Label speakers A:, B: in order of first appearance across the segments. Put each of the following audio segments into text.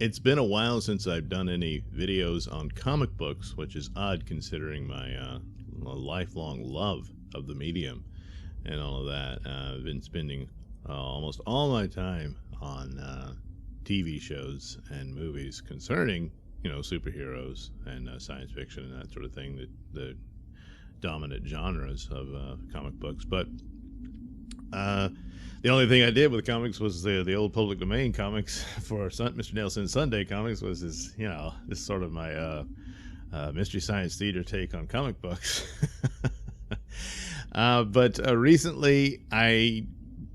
A: It's been a while since I've done any videos on comic books, which is odd considering my lifelong love of the medium and all of that. I've been spending almost all my time on TV shows and movies concerning, superheroes and science fiction and that sort of thing, the dominant genres of comic books. But the only thing I did with comics was the old public domain comics for Mr. Nailsin Sunday comics was this sort of my Mystery Science Theater take on comic books. But recently I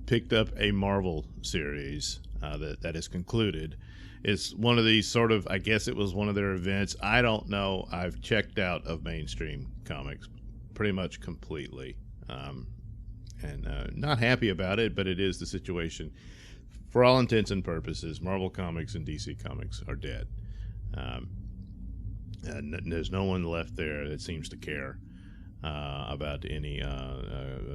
A: picked up a Marvel series that is concluded. It's one of these sort of, I guess it was one of their events. I don't know. I've checked out of mainstream comics pretty much completely. And not happy about it, but it is the situation. For all intents and purposes, Marvel Comics and DC Comics are dead. And there's no one left there that seems to care about any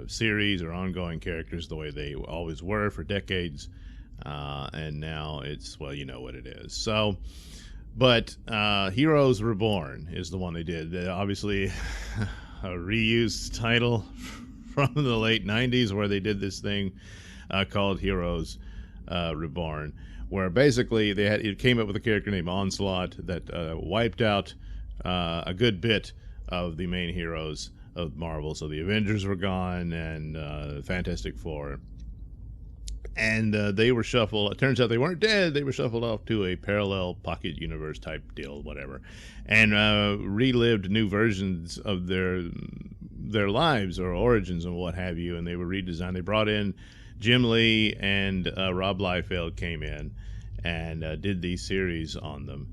A: series or ongoing characters the way they always were for decades. And now it's, well, you know what it is. So, but Heroes Reborn is the one they did. They obviously a reused title from the late 90s where they did this thing called Heroes Reborn, where basically it came up with a character named Onslaught that wiped out a good bit of the main heroes of Marvel. So the Avengers were gone and Fantastic Four. And they were shuffled. It turns out they weren't dead. They were shuffled off to a parallel pocket universe type deal, whatever, and relived new versions of their lives or origins and what have you. And they were redesigned. They brought in Jim Lee and Rob Liefeld came in and did these series on them,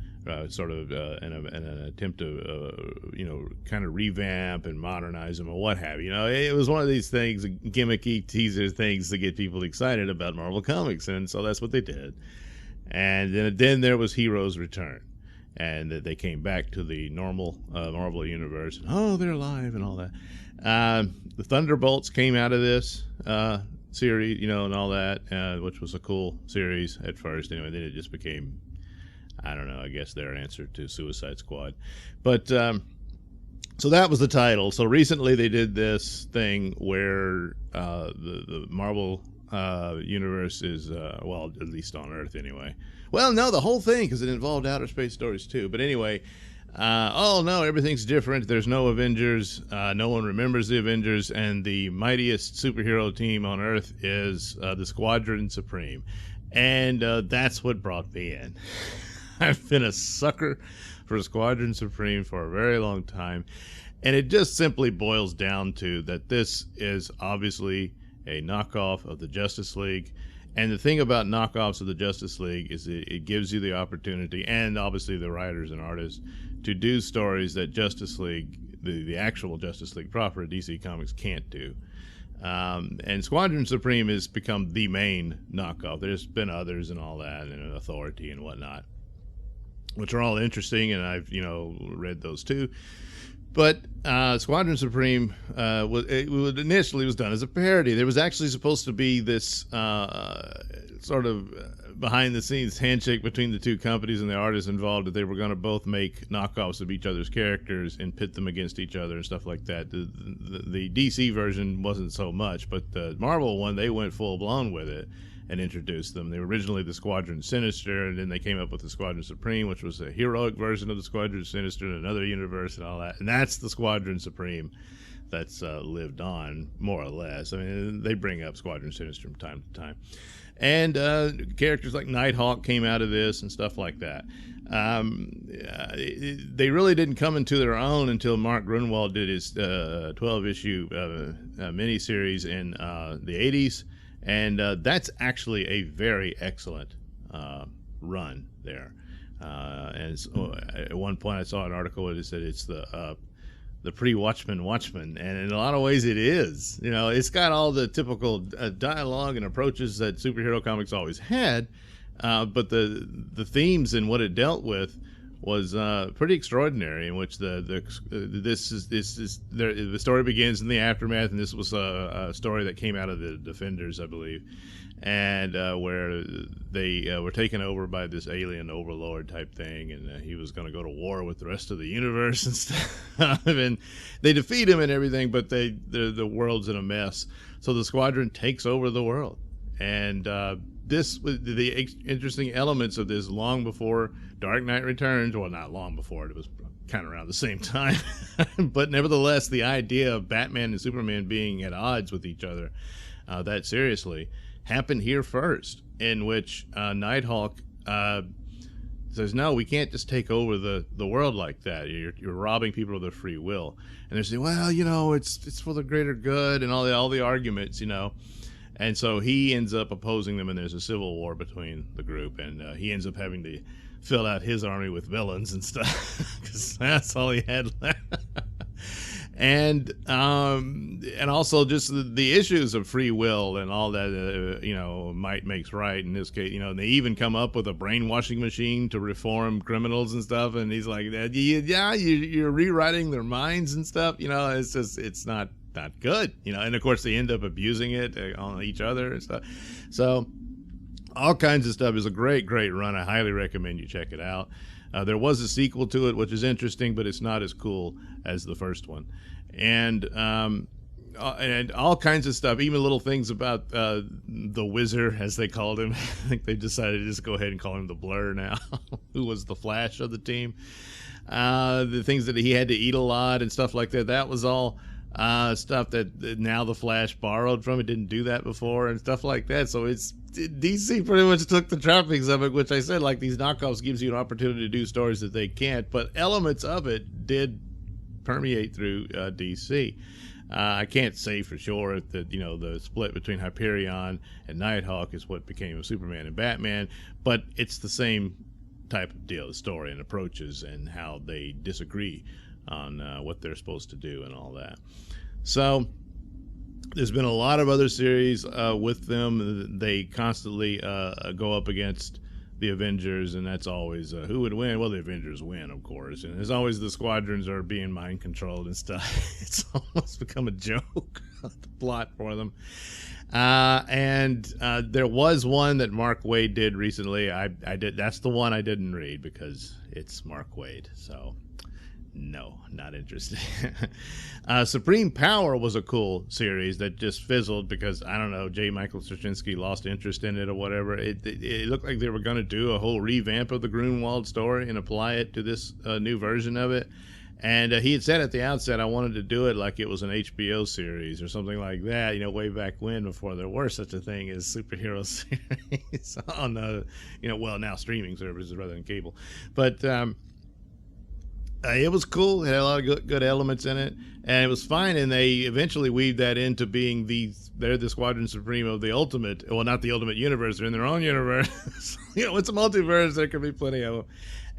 A: sort of in an attempt to kind of revamp and modernize them or what have you. It was one of these things, gimmicky teaser things to get people excited about Marvel Comics, and so that's what they did. And then there was Heroes Return, and they came back to the normal Marvel universe. And, oh, they're alive and all that. The Thunderbolts came out of this series, and all that, which was a cool series at first. Anyway, then it just became, I don't know, I guess their answer to Suicide Squad. But so that was the title. So recently they did this thing where the Marvel universe is, well, at least on Earth anyway. Well, no, the whole thing, because it involved outer space stories too. But anyway, oh no, everything's different. There's no Avengers. No one remembers the Avengers. And the mightiest superhero team on Earth is the Squadron Supreme. And that's what brought me in. I've been a sucker for Squadron Supreme for a very long time. And it just simply boils down to that this is obviously a knockoff of the Justice League. And the thing about knockoffs of the Justice League is it gives you the opportunity, and obviously the writers and artists, to do stories that Justice League, the actual Justice League proper, DC Comics can't do. And Squadron Supreme has become the main knockoff. There's been others and all that, and Authority and whatnot, which are all interesting, and I've read those too. But Squadron Supreme initially was done as a parody. There was actually supposed to be this sort of behind-the-scenes handshake between the two companies and the artists involved, that they were going to both make knockoffs of each other's characters and pit them against each other and stuff like that. The DC version wasn't so much, but the Marvel one, they went full-blown with it and introduced them. They were originally the Squadron Sinister, and then they came up with the Squadron Supreme, which was a heroic version of the Squadron Sinister in another universe and all that. And that's the Squadron Supreme that's lived on, more or less. I mean, they bring up Squadron Sinister from time to time. And characters like Nighthawk came out of this and stuff like that. They really didn't come into their own until Mark Grunwald did his 12-issue miniseries in the 80s. And that's actually a very excellent run there. And so at one point I saw an article where it said it's the pre-Watchmen Watchmen, and in a lot of ways it is. It's got all the typical dialogue and approaches that superhero comics always had, but the themes and what it dealt with was pretty extraordinary. In which the story begins in the aftermath, and this was a story that came out of the Defenders, I believe, and where they were taken over by this alien overlord type thing, and he was going to go to war with the rest of the universe and stuff. And they defeat him and everything, but the world's in a mess. So the Squadron takes over the world, and this was the interesting elements of this long before Dark Knight Returns. Well, not long before, it was kind of around the same time. But nevertheless, the idea of Batman and Superman being at odds with each other that seriously happened here first, in which Nighthawk says, no, we can't just take over the world like that. You're robbing people of their free will. And they're saying, well, it's for the greater good, and all the arguments, And so he ends up opposing them, and there's a civil war between the group, and he ends up having to fill out his army with villains and stuff, because that's all he had left. And also just the issues of free will and all that, might makes right in this case. And they even come up with a brainwashing machine to reform criminals and stuff. And he's like, yeah, you're rewriting their minds and stuff. It's not good. And of course they end up abusing it on each other and stuff. So all kinds of stuff. Is a great run. I highly recommend you check it out. There was a sequel to it, which is interesting, but it's not as cool as the first one. And all kinds of stuff, even little things about the Wizard, as they called him. I think they decided to just go ahead and call him the Blur now, who was the Flash of the team. The things that he had to eat a lot and stuff like that. That was all stuff that now the Flash borrowed from. It didn't do that before and stuff like that. So DC pretty much took the trappings of it, which I said, like, these knockoffs gives you an opportunity to do stories that they can't, but elements of it did permeate through DC. I can't say for sure that the split between Hyperion and Nighthawk is what became Superman and Batman, but it's the same type of deal, the story and approaches and how they disagree on what they're supposed to do and all that. So there's been a lot of other series with them. They constantly go up against the Avengers, and that's always who would win? Well, the Avengers win, of course. And there's always the Squadrons are being mind controlled and stuff. It's almost become a joke, the plot for them. And there was one that Mark Waid did recently. I did. That's the one I didn't read because it's Mark Waid. So no, not interested. Supreme Power was a cool series that just fizzled because, I don't know, J. Michael Straczynski lost interest in it or whatever. It looked like they were going to do a whole revamp of the Grunwald story and apply it to this new version of it. And he had said at the outset, I wanted to do it like it was an HBO series or something like that, way back when, before there were such a thing as superhero series on, now streaming services rather than cable. But it was cool. It had a lot of good elements in it, and it was fine. And they eventually weaved that into being they're the Squadron Supreme of the Ultimate. Well, not the Ultimate Universe. They're in their own universe. It's a multiverse. There could be plenty of them,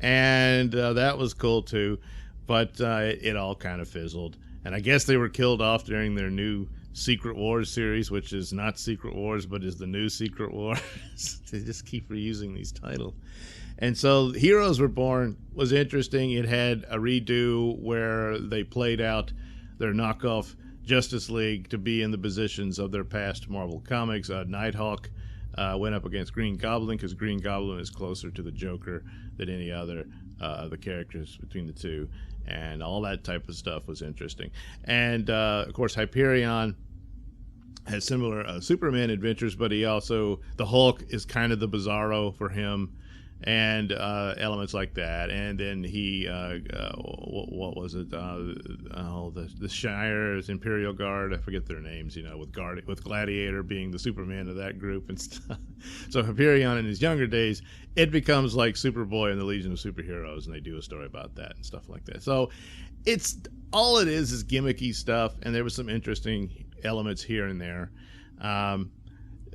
A: and that was cool too. But it all kind of fizzled, and I guess they were killed off during their new Secret Wars series, which is not Secret Wars, but is the new Secret Wars. They just keep reusing these titles. And so Heroes Reborn was interesting. It had a redo where they played out their knockoff Justice League to be in the positions of their past Marvel comics. Nighthawk went up against Green Goblin because Green Goblin is closer to the Joker than any other of the characters between the two. And all that type of stuff was interesting. And, of course, Hyperion has similar Superman adventures, but the Hulk is kind of the Bizarro for him. And elements like that, and then he, what was it? The Shire's Imperial Guard. I forget their names. With Gladiator being the Superman of that group and stuff. So Hyperion in his younger days, it becomes like Superboy and the Legion of Superheroes, and they do a story about that and stuff like that. So it's all it is gimmicky stuff, and there was some interesting elements here and there.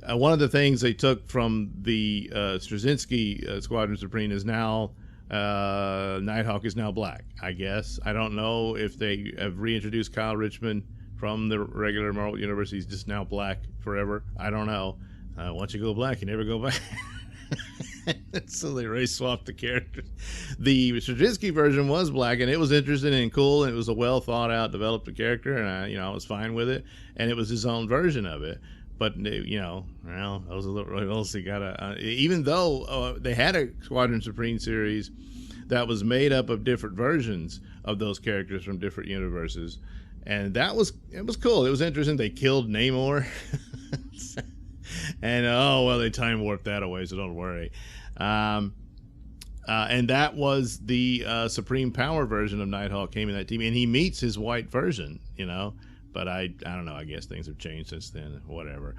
A: One of the things they took from the Straczynski Squadron Supreme is now Nighthawk is now black, I guess. I don't know if they have reintroduced Kyle Richmond from the regular Marvel Universe. He's just now black forever. I don't know. Once you go black, you never go back. So they race swapped the characters. The Straczynski version was black, and it was interesting and cool, and it was a well thought out, developed character, and I was fine with it, and it was his own version of it. But well, those are the also gotta. Even though they had a Squadron Supreme series that was made up of different versions of those characters from different universes, and it was cool. It was interesting. They killed Namor, and they time warped that away, so don't worry. And that was the Supreme Power version of Nighthawk came in that team, and he meets his white version, But I don't know. I guess things have changed since then. Whatever.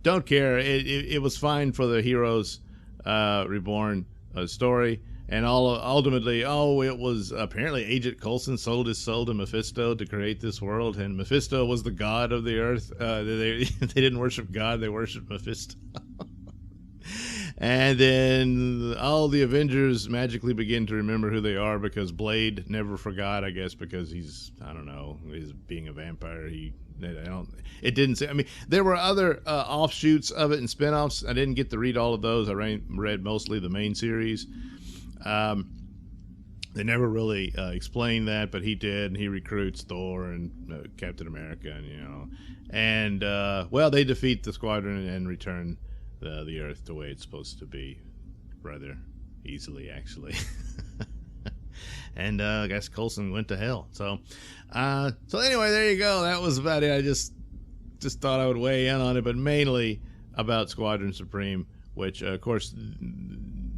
A: Don't care. It was fine for the Heroes Reborn story. And ultimately, it was apparently Agent Coulson sold his soul to Mephisto to create this world. And Mephisto was the god of the earth. They didn't worship God. They worshiped Mephisto. And then all the Avengers magically begin to remember who they are because Blade never forgot, I guess, because he's being a vampire. It didn't say, there were other offshoots of it and spinoffs. I didn't get to read all of those. I read mostly the main series. They never really explained that, but he did, and he recruits Thor and Captain America, and they defeat the Squadron and return the Earth the way it's supposed to be, rather easily, actually. And I guess Coulson went to hell. So anyway, there you go. That was about it. I just thought I would weigh in on it, but mainly about Squadron Supreme, which, of course,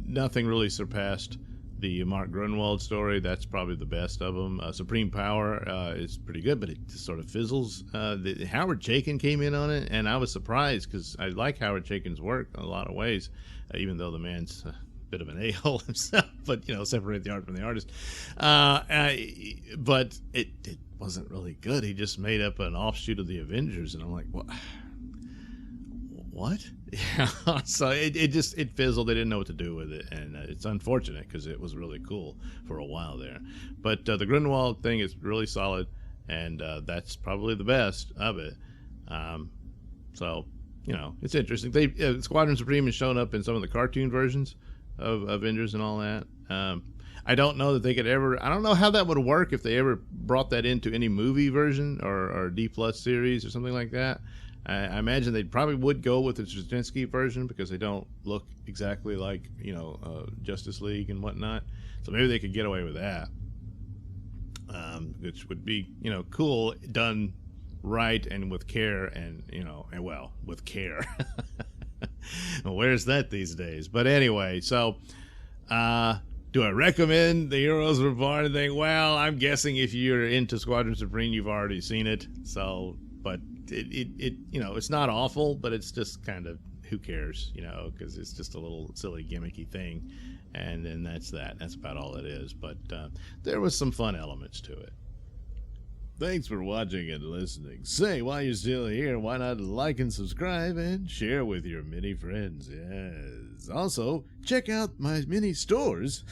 A: nothing really surpassed the Mark Grunwald story. That's probably the best of them. Supreme Power is pretty good, but it just sort of fizzles. Howard Chaykin came in on it, and I was surprised because I like Howard Chaykin's work in a lot of ways, even though the man's a bit of an a-hole himself, but, separate the art from the artist. But it wasn't really good. He just made up an offshoot of the Avengers, and I'm like, what? So it fizzled. They didn't know what to do with it, and it's unfortunate because it was really cool for a while there. But the Grunwald thing is really solid, and that's probably the best of it. So it's interesting. Squadron Supreme has shown up in some of the cartoon versions of Avengers and all that. I don't know that they could ever. I don't know how that would work if they ever brought that into any movie version or D+ series or something like that. I imagine they probably would go with the Straczynski version because they don't look exactly like Justice League and whatnot. So maybe they could get away with that, which would be cool, done right and with care, and with care. Well, where's that these days? But anyway, so do I recommend the Heroes Reborn thing? Well, I'm guessing if you're into Squadron Supreme, you've already seen it. So, but it's not awful, but it's just kind of, who cares, because it's just a little silly gimmicky thing, and then that's about all it is. But there was some fun elements to it. Thanks for watching and listening. Say, while you're still here, why not like and subscribe and share with your many friends? Yes. Also, check out my mini stores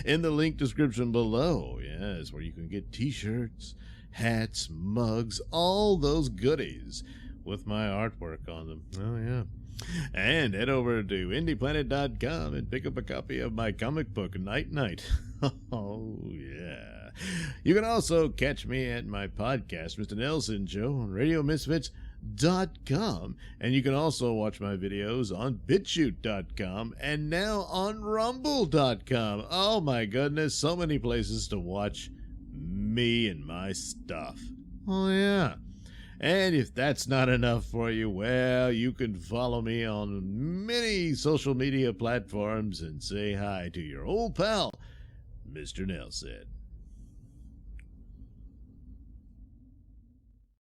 A: in the link description below. Yes, where you can get t-shirts, hats, mugs, all those goodies with my artwork on them. Oh, yeah. And head over to indieplanet.com and pick up a copy of my comic book, Night Night. Oh, yeah. You can also catch me at my podcast, Mr Nailsin Show, on RadioMisfits.com. And you can also watch my videos on BitChute.com and now on Rumble.com. Oh, my goodness, so many places to watch me and my stuff. Oh, yeah. And if that's not enough for you, well, you can follow me on many social media platforms and say hi to your old pal, Mr. Nailsin.